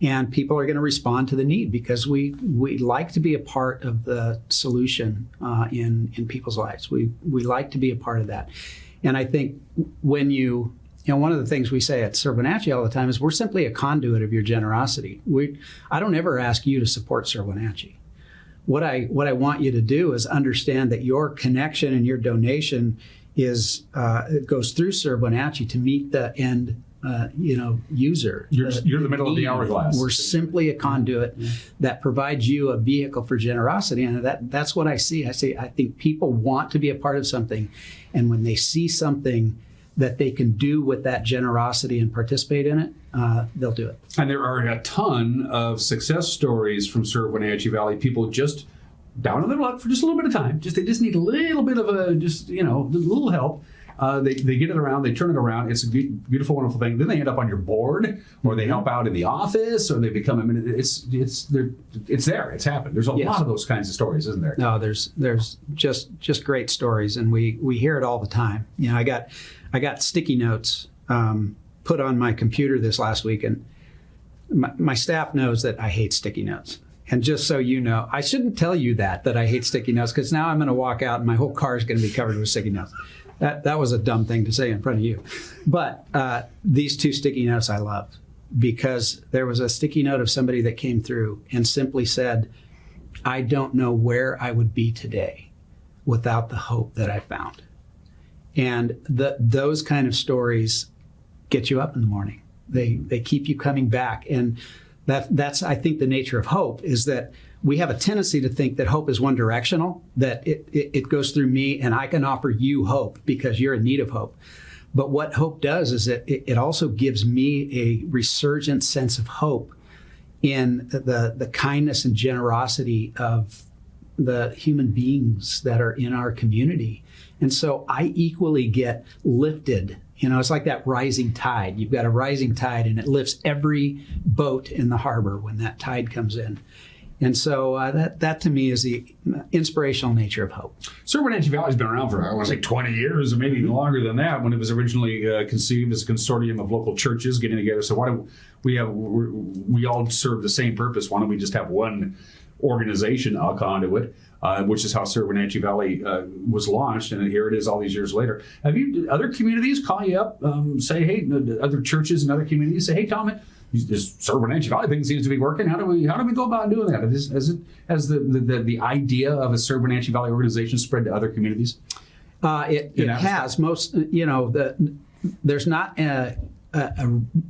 And people are going to respond to the need, because we like to be a part of the solution in people's lives. We like to be a part of that. And I think when one of the things we say at Serve Wenatchee all the time is we're simply a conduit of your generosity. I don't ever ask you to support Serve Wenatchee. What I want you to do is understand that your connection and your donation goes through Serve Wenatchee to meet the end user. You're the middle of the hourglass. We're simply a conduit that provides you a vehicle for generosity, and that's what I see. I think people want to be a part of something, and when they see something that they can do with that generosity and participate in it, they'll do it. And there are a ton of success stories from Serve Wenatchee Valley. People just down on their luck for just a little bit of time. They just need a little bit of a little help. They get it around, they turn it around. It's a beautiful, wonderful thing. Then they end up on your board, or they help out in the office, or they become it's there. It's happened. There's a lot of those kinds of stories, isn't there? No, there's just great stories, and we hear it all the time. I got sticky notes put on my computer this last week, and my staff knows that I hate sticky notes. And just so you know, I shouldn't tell you that I hate sticky notes, because now I'm going to walk out and my whole car is going to be covered with sticky notes. That was a dumb thing to say in front of you. But these two sticky notes I love, because there was a sticky note of somebody that came through and simply said, I don't know where I would be today without the hope that I found. And those kind of stories get you up in the morning. They keep you coming back. And that's, I think, the nature of hope, is that we have a tendency to think that hope is one directional, that it goes through me and I can offer you hope because you're in need of hope. But what hope does is that it also gives me a resurgent sense of hope in the kindness and generosity of the human beings that are in our community. And so I equally get lifted. It's like that rising tide. You've got a rising tide, and it lifts every boat in the harbor when that tide comes in. And so that to me is the inspirational nature of hope. Sir Wenatchee Valley's been around for, I want to say, 20 years, or maybe even longer than that, when it was originally conceived as a consortium of local churches getting together. So why do we all serve the same purpose? Why don't we just have one organization, a conduit, which is how Sir Wenatchee Valley was launched, and here it is all these years later. Have other communities call you up, say, hey, other churches and other communities say, hey, Tom, this Sir Wenatchee Valley thing seems to be working. How do we go about doing that? Has the idea of a Sir Wenatchee Valley organization spread to other communities? It has. There's not a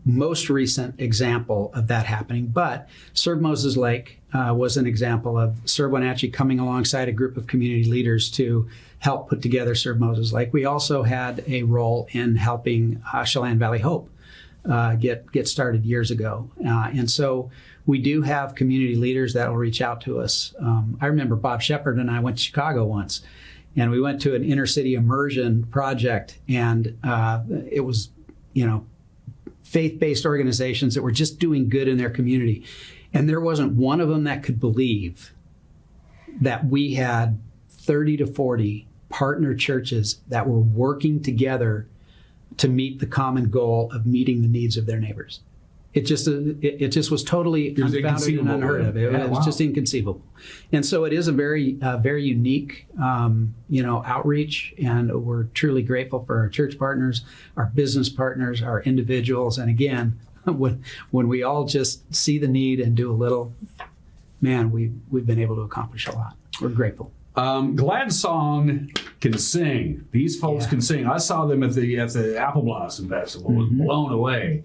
most recent example of that happening, but Serve Moses Lake was an example of Serve Wenatchee coming alongside a group of community leaders to help put together Serve Moses Lake. We also had a role in helping Chelan Valley Hope get started years ago. And so we do have community leaders that will reach out to us. I remember Bob Shepard and I went to Chicago once, and we went to an inner city immersion project, and it was, faith-based organizations that were just doing good in their community. And there wasn't one of them that could believe that we had 30 to 40 partner churches that were working together to meet the common goal of meeting the needs of their neighbors. It just was totally unfounded and unheard of. It was just inconceivable. And so it is a very unique, outreach, and we're truly grateful for our church partners, our business partners, our individuals. And again, when we all just see the need and do a little, man, we've been able to accomplish a lot. We're grateful. Glad Song can sing. These folks can sing. I saw them at the Apple Blossom Festival. Was blown away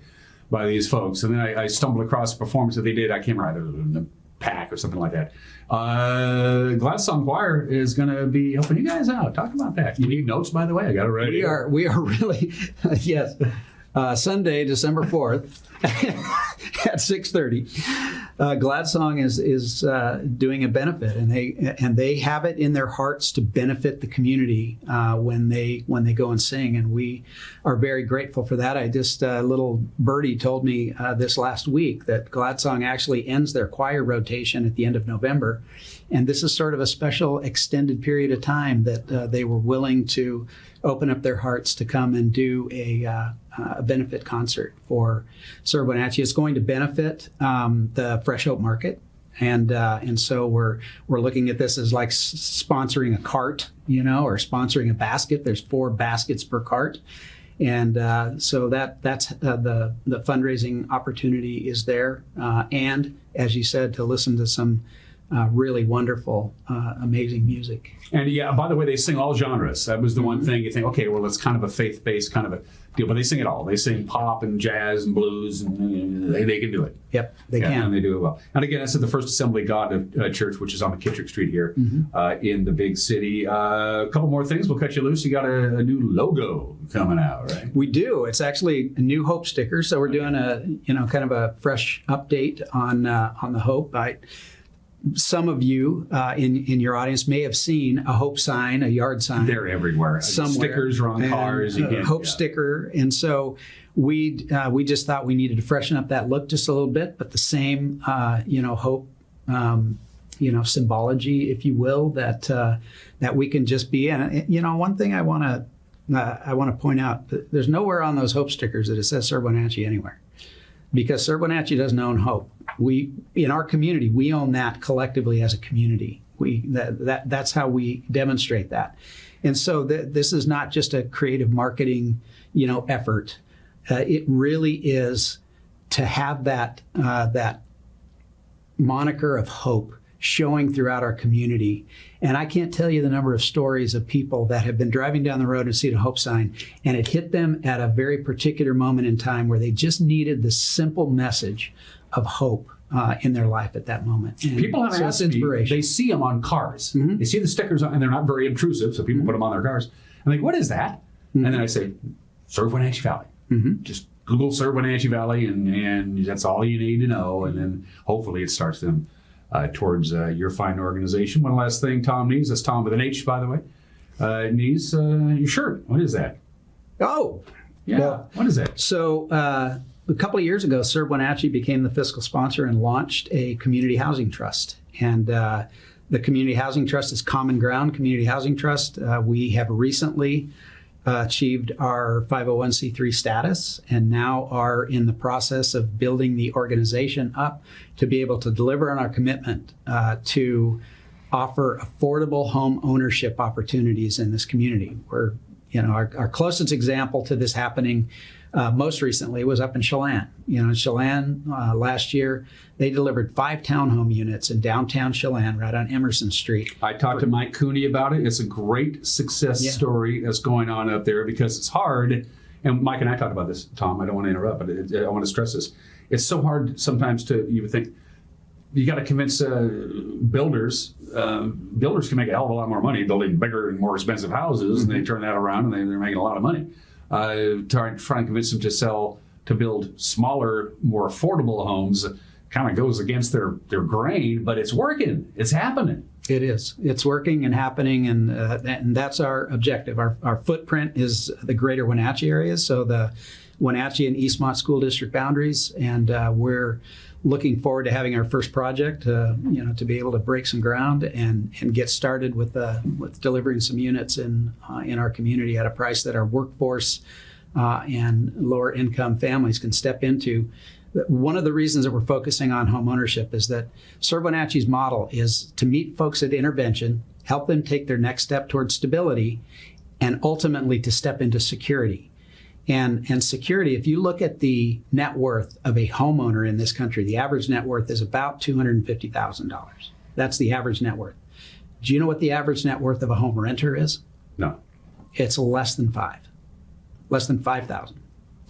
by these folks. And then I stumbled across a performance that they did. I can't remember, in the PAC or something like that. Glad Song Choir is going to be helping you guys out. Talk about that. You need notes, by the way? I got it right here. We are really, yes. Sunday, December 4th at 6:30. Glad Song is doing a benefit, and they have it in their hearts to benefit the community when they go and sing, and we are very grateful for that. Little birdie told me this last week that Glad Song actually ends their choir rotation at the end of November, and this is sort of a special extended period of time that they were willing to open up their hearts to come and do a benefit concert for Serve Wenatchee. It's going to benefit the Fresh Hope Market, and so we're looking at this as like sponsoring a cart, or sponsoring a basket. There's 4 baskets per cart, and so that's the fundraising opportunity is there, and as you said, to listen to some really wonderful, amazing music. And yeah, by the way, they sing all genres. That was the one thing you think, okay, well, it's kind of a faith-based kind of a deal, but they sing it all. They sing pop and jazz and blues, and they can do it. Yep, they can. And they do it well. And again, that's at the First Assembly God Church, which is on McKittrick Street here in the big city. A couple more things. We'll cut you loose. You got a new logo coming out, right? We do. It's actually a new Hope sticker. So we're doing a, kind of a fresh update on the Hope. Some of you in your audience may have seen a Hope sign, a yard sign. They're everywhere. Somewhere. Stickers are on cars. Hope sticker. And so we just thought we needed to freshen up that look just a little bit, but the same, hope, symbology, if you will, that we can just be in. One thing I want to point out, there's nowhere on those Hope stickers that it says Serve Wenatchee anywhere, because Serve Wenatchee doesn't own Hope. We, in our community, we own that collectively as a community. That's how we demonstrate that. And so this is not just a creative marketing, effort. It really is to have that moniker of hope showing throughout our community. And I can't tell you the number of stories of people that have been driving down the road and seen a Hope sign, and it hit them at a very particular moment in time where they just needed the simple message of hope in their life at that moment. And people have asked me, they see them on cars. They see the stickers on, and they're not very obtrusive, so people put them on their cars. I'm like, what is that? And then I say, Serve Wenatchee Valley. Just Google Serve Wenatchee Valley, and that's all you need to know. And then hopefully it starts them towards your fine organization. One last thing, Tom Nees. That's Tom with an H, by the way. Nees, your shirt. What is that? Oh, yeah. Well, what is that? So a couple of years ago, Serve Wenatchee became the fiscal sponsor and launched a community housing trust. And the community housing trust is Common Ground Community Housing Trust. We have recently achieved our 501c3 status and now are in the process of building the organization up to be able to deliver on our commitment to offer affordable home ownership opportunities in this community. We're, our closest example to this happening most recently was up in Chelan. In Chelan last year, they delivered 5 townhome units in downtown Chelan, right on Emerson Street. I talked to Mike Cooney about it. It's a great success story that's going on up there because it's hard. And Mike and I talked about this, Tom. I don't want to interrupt, but I want to stress this. It's so hard sometimes you would think, you got to convince builders. Builders can make a hell of a lot more money building bigger and more expensive houses, and they turn that around and they're making a lot of money. Trying to convince them to build smaller, more affordable homes kind of goes against their grain, but it's working. It's happening. It is. It's working and happening, and that's our objective. Our footprint is the greater Wenatchee area, so the Wenatchee and Eastmont School District boundaries, and we're looking forward to having our first project, to be able to break some ground and get started with delivering some units in our community at a price that our workforce and lower income families can step into. One of the reasons that we're focusing on home ownership is that Serve Wenatchee's model is to meet folks at intervention, help them take their next step towards stability, and ultimately to step into security. And security, if you look at the net worth of a homeowner in this country, the average net worth is about $250,000. That's the average net worth. Do you know what the average net worth of a home renter is? No. It's less than $5,000.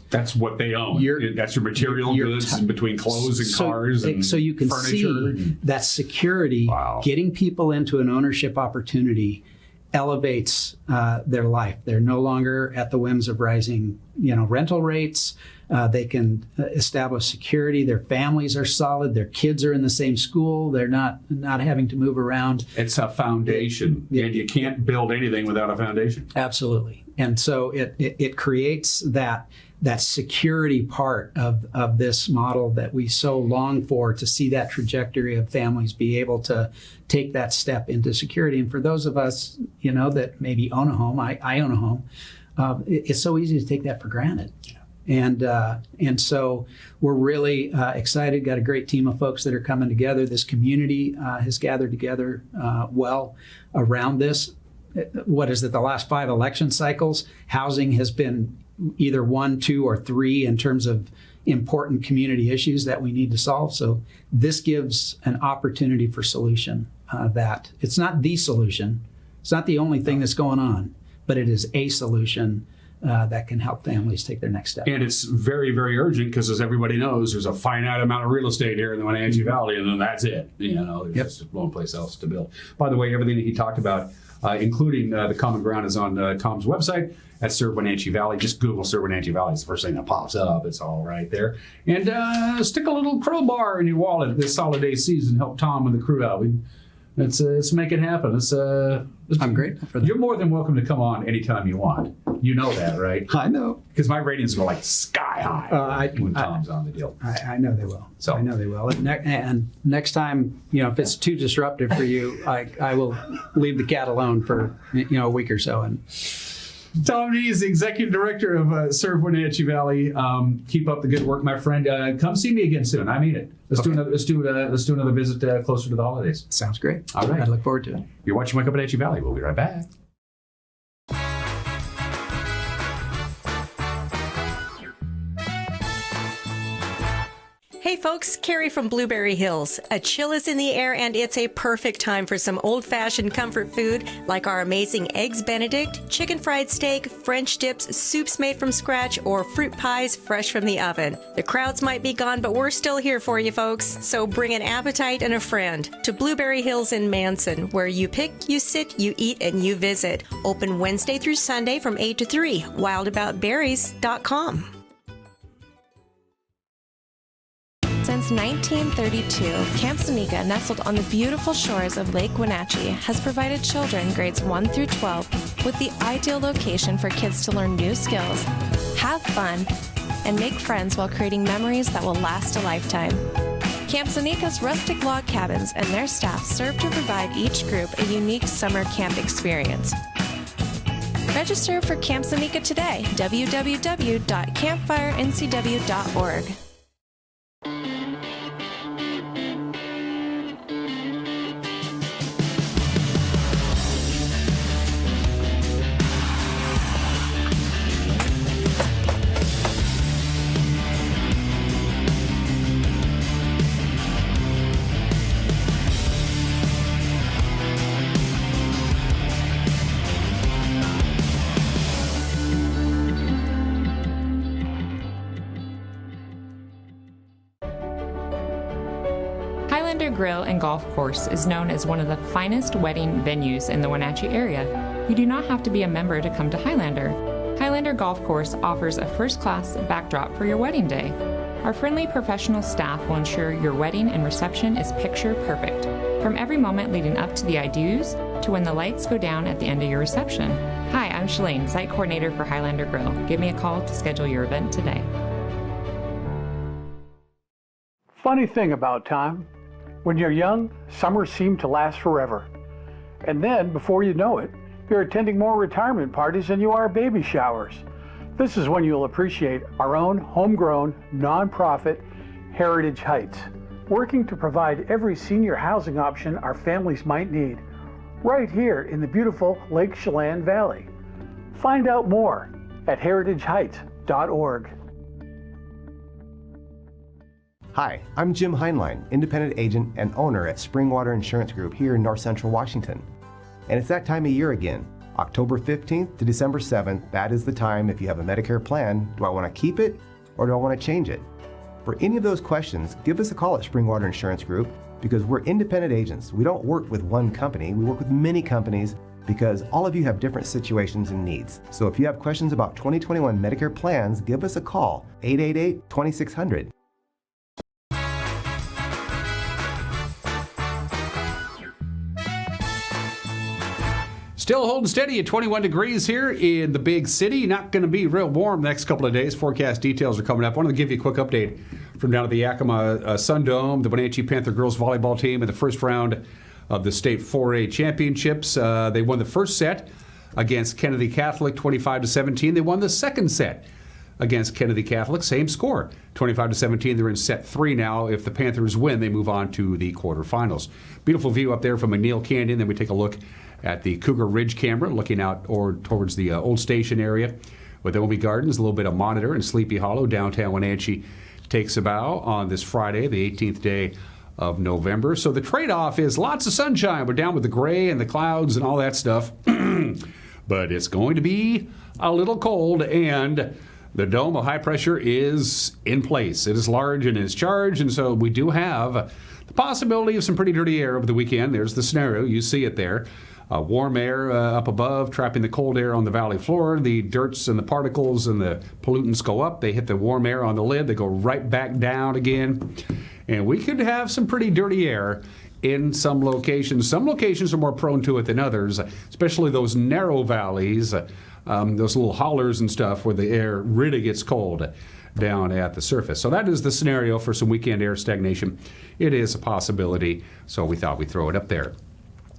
That's what they own. That's your material goods between clothes and cars and so you can furniture. See that security, getting people into an ownership opportunity elevates their life. They're no longer at the whims of rising, rental rates. They can establish security. Their families are solid. Their kids are in the same school. They're not having to move around. It's a foundation, and you can't build anything without a foundation. Absolutely. And so it creates that security part of this model that we so long for, to see that trajectory of families be able to take that step into security. And for those of us, that maybe own a home, I own a home, it's so easy to take that for granted. Yeah. And so we're really excited, got a great team of folks that are coming together. This community has gathered together well around this. What is it, the last 5 election cycles, housing has been either 1, 2, or 3 in terms of important community issues that we need to solve. So this gives an opportunity for solution that it's not the solution. It's not the only thing that's going on, but it is a solution that can help families take their next step. And it's very, very urgent because, as everybody knows, there's a finite amount of real estate here in the Wenatchee Valley, and then that's it. There's just no place else to build. By the way, everything that he talked about, including the Common Ground, is on Tom's website at Serve Wenatchee Valley. Just Google Serve Wenatchee Valley. It's the first thing that pops up. It's all right there. And stick a little crowbar in your wallet this holiday season. Help Tom and the crew out. Let's make it happen. I'm grateful for that. You're more than welcome to come on anytime you want. You know that, right? I know. Because my ratings go like sky high when Tom's on the deal. I know they will. I know they will. And next time, if it's too disruptive for you, I will leave the cat alone for a week or so. And Tom Nees, Executive Director of Serve Wenatchee Valley. Keep up the good work, my friend. Come see me again soon. I mean it. Let's do another visit closer to the holidays. Sounds great. All right. I look forward to it. You're watching Wake Up Wenatchee Valley. We'll be right back. Hey folks, Carrie from Blueberry Hills. A chill is in the air and it's a perfect time for some old-fashioned comfort food like our amazing Eggs Benedict, chicken fried steak, French dips, soups made from scratch, or fruit pies fresh from the oven. The crowds might be gone, but we're still here for you folks. So bring an appetite and a friend to Blueberry Hills in Manson, where you pick, you sit, you eat, and you visit. Open Wednesday through Sunday from 8 to 3. Wildaboutberries.com. Since 1932, Camp Seneca, nestled on the beautiful shores of Lake Wenatchee, has provided children grades 1 through 12 with the ideal location for kids to learn new skills, have fun, and make friends while creating memories that will last a lifetime. Camp Seneca's rustic log cabins and their staff serve to provide each group a unique summer camp experience. Register for Camp Seneca today, www.campfirencw.org. Highlander Grill and Golf Course is known as one of the finest wedding venues in the Wenatchee area. You do not have to be a member to come to Highlander. Highlander Golf Course offers a first-class backdrop for your wedding day. Our friendly professional staff will ensure your wedding and reception is picture perfect, from every moment leading up to the I do's to when the lights go down at the end of your reception. Hi, I'm Shalene, site coordinator for Highlander Grill. Give me a call to schedule your event today. Funny thing about time. When you're young, summers seem to last forever. And then, before you know it, you're attending more retirement parties than you are baby showers. This is when you'll appreciate our own homegrown, nonprofit, Heritage Heights, working to provide every senior housing option our families might need, right here in the beautiful Lake Chelan Valley. Find out more at heritageheights.org. Hi, I'm Jim Heinlein, independent agent and owner at Springwater Insurance Group here in North Central Washington. And it's that time of year again. October 15th to December 7th, that is the time if you have a Medicare plan, do I want to keep it or do I want to change it? For any of those questions, give us a call at Springwater Insurance Group because we're independent agents. We don't work with one company, we work with many companies because all of you have different situations and needs. So if you have questions about 2021 Medicare plans, give us a call, 888-2600. Still holding steady at 21 degrees here in the big city. Not going to be real warm the next couple of days. Forecast details are coming up. I wanted to give you a quick update from down at the Yakima Sun Dome. The Wenatchee Panther girls volleyball team in the first round of the state 4A championships. They won the first set against Kennedy Catholic, 25-17. They won the second set against Kennedy Catholic, same score, 25-17. They're in set 3 now. If the Panthers win, they move on to the quarterfinals. Beautiful view up there from McNeil Canyon. Then we take a look at the Cougar Ridge camera, looking out towards the old station area with Omi Gardens, a little bit of Monitor and Sleepy Hollow. Downtown Wenatchee takes a bow on this Friday, the 18th day of November. So the trade-off is lots of sunshine. We're down with the gray and the clouds and all that stuff. But it's going to be a little cold, and the dome of high pressure is in place. It is large and is charged, and so we do have the possibility of some pretty dirty air over the weekend. There's the scenario. You see it there. Warm air up above, trapping the cold air on the valley floor. The dirts and the particles and the pollutants go up. They hit the warm air on the lid. They go right back down again. And we could have some pretty dirty air in some locations. Some locations are more prone to it than others, especially those narrow valleys, those little hollers and stuff where the air really gets cold down at the surface. So that is the scenario for some weekend air stagnation. It is a possibility, so we thought we'd throw it up there.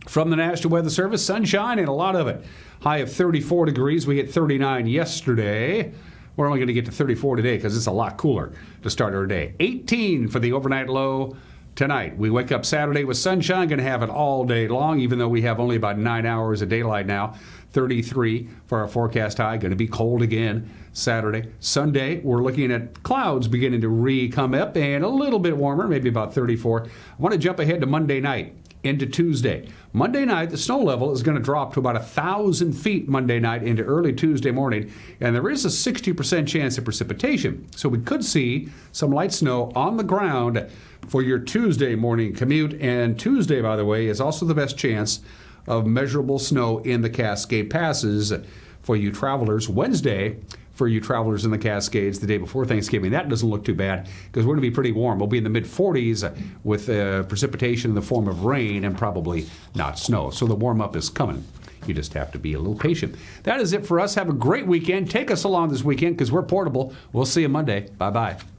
From the National Weather Service, sunshine and a lot of it. High of 34 degrees. We hit 39 yesterday. We're only going to get to 34 today because it's a lot cooler to start our day. 18 for the overnight low tonight. We wake up Saturday with sunshine, going to have it all day long, even though we have only about 9 hours of daylight now. 33 for our forecast high. Going to be cold again Saturday. Sunday, we're looking at clouds beginning to come up and a little bit warmer, maybe about 34. I want to jump ahead to Monday night into Tuesday. Monday night, the snow level is going to drop to about 1,000 feet Monday night into early Tuesday morning, and there is a 60% chance of precipitation. So we could see some light snow on the ground for your Tuesday morning commute. And Tuesday, by the way, is also the best chance of measurable snow in the Cascade Passes for you travelers. Wednesday, for you travelers in the Cascades the day before Thanksgiving. That doesn't look too bad because we're going to be pretty warm. We'll be in the mid-40s with precipitation in the form of rain and probably not snow. So the warm-up is coming. You just have to be a little patient. That is it for us. Have a great weekend. Take us along this weekend because we're portable. We'll see you Monday. Bye-bye.